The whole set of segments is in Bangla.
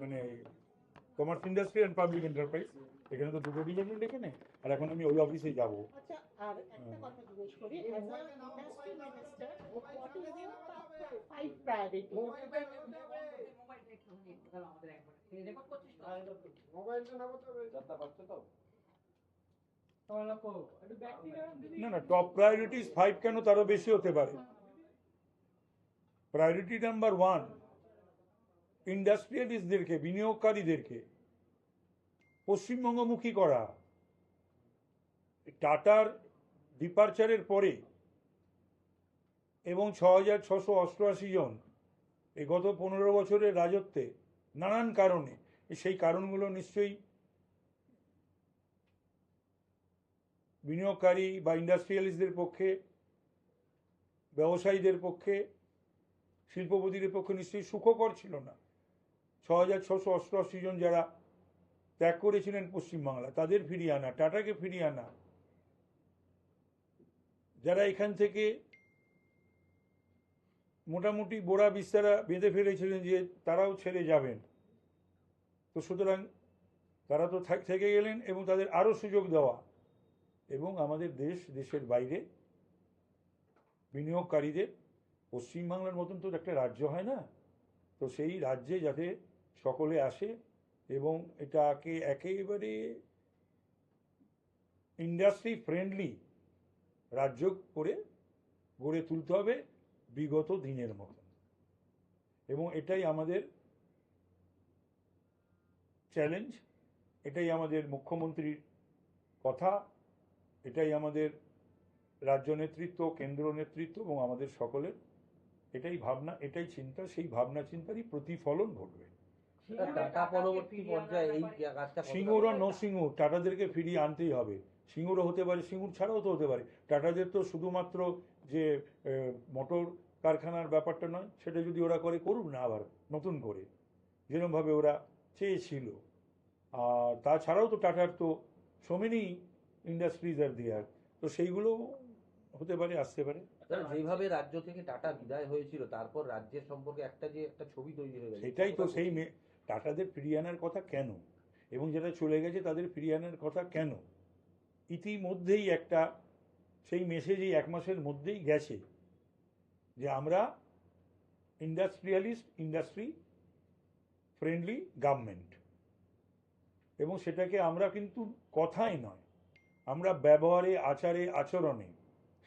মানে commerce industry and public enterprise, এখানে তো দুটো ডিপার্টমেন্ট এখানে, আর এখন আমি ওই অফিসে যাব। আচ্ছা, আর একটা কথা জিজ্ঞেস করি, as a industry minister, what is your top 5 priority? না না, টপ প্রায়োরিটিস 5 কেন, তারও বেশি হতে পারে। প্রায়োরিটি নাম্বার 1, ইন্ডাস্ট্রিয়ালিস্টদেরকে, বিনিয়োগকারীদেরকে পশ্চিমবঙ্গমুখী করা। টাটার ডিপারচারের পরে এবং 6,688 জন এই গত 15 বছরের রাজত্বে নানান কারণে, সেই কারণগুলো নিশ্চয়ই বিনিয়োগকারী বা ইন্ডাস্ট্রিয়ালিস্টদের পক্ষে, ব্যবসায়ীদের পক্ষে, শিল্পপতিদের পক্ষে নিশ্চয়ই সুখকর ছিল না। 6,688 জন যারা ত্যাগ করেছিলেন পশ্চিমবাংলা, তাদের ফিরিয়ে আনা, টাটাকে ফিরিয়ে আনা, যারা এখান থেকে মোটামুটি বোড়া বিস্তারা বেঁধে ফেলেছিলেন যে তারাও ছেড়ে যাবেন, তো সুতরাং তারা তো থেকে গেলেন, এবং তাদের আরও সুযোগ দেওয়া, এবং আমাদের দেশের বাইরে বিনিয়োগকারীদের, পশ্চিমবাংলার মতন তো একটা রাজ্য হয় না, তো সেই রাজ্যে যাতে সকলে আসে এবং এটাকে একেবারে ইন্ডাস্ট্রি ফ্রেন্ডলি রাজ্য করে গড়ে তুলতে হবে বিগত দিনের মতন। এবং এটাই আমাদের চ্যালেঞ্জ, এটাই আমাদের মুখ্যমন্ত্রীর কথা, এটাই আমাদের রাজ্য নেতৃত্ব, কেন্দ্র নেতৃত্ব এবং আমাদের সকলের এটাই ভাবনা, এটাই চিন্তা। সেই ভাবনা চিন্তারই প্রতিফলন ঘটবে। টাটা পরবর্তী পর্যায়ে এই কাজটা সিঙ্গুর আর নো সিঙ্গুর, টাটাদেরকে ফিরিয়ে আনতেই হবে। সিঙ্গুরও হতে পারে, সিঙ্গুর ছাড়াও তো হতে পারে। টাটাদের তো শুধুমাত্র যে মোটর কারখানার ব্যাপারটা নয়, সেটা যদি ওরা করে, করুক না আবার নতুন করে, যেরকমভাবে ওরা চেয়েছিল। আর তাছাড়াও তো টাটার তো সো মেনি ইন্ডাস্ট্রিজ আর দেয়ার, তো সেইগুলো হতে পারে, আসতে পারে। যেভাবে রাজ্য থেকে টাটা বিদায় হয়েছিল, তারপর রাজ্যের সম্পর্কে একটা ছবি তৈরি হয়ে গেছে। সেটাই তো, সেই টাটাদের ফিরিয়ে আনার কথা কেন, এবং যেটা চলে গেছে তাদের ফিরিয়ে আনার কথা কেন, ইতিমধ্যেই একটা সেই মেসেজ এই 1 মাসের মধ্যেই গেছে যে আমরা ইন্ডাস্ট্রি ফ্রেন্ডলি গভর্নমেন্ট, এবং সেটাকে আমরা কিন্তু কথায় নয়, আমরা ব্যবহারে, আচারে, আচরণে,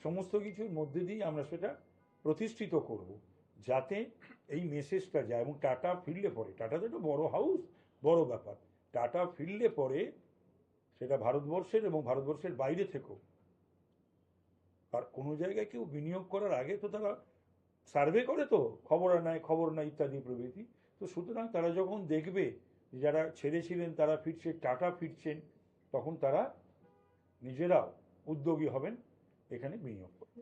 সমস্ত কিছুর মধ্যে দিয়ে আমরা সেটা প্রতিষ্ঠিত করব, যাতে এই মেসেজটা যায়। এবং টাটা ফিরলে পরে, টাটা তো একটা বড় হাউস, বড় ব্যাপার, টাটা ফিরলে পরে সেটা ভারতবর্ষের এবং ভারতবর্ষের বাইরে থেকেও, আর কোনো জায়গায় কেউ বিনিয়োগ করার আগে তো তারা সার্ভে করে, তো খবর নাই ইত্যাদি প্রভৃতি। তো সুতরাং তারা যখন দেখবে যারা ছেড়েছিলেন তারা ফিরছে, টাটা ফিরছেন, তখন তারা নিজেরাও উদ্যোগী হবেন এখানে বিনিয়োগ করতে।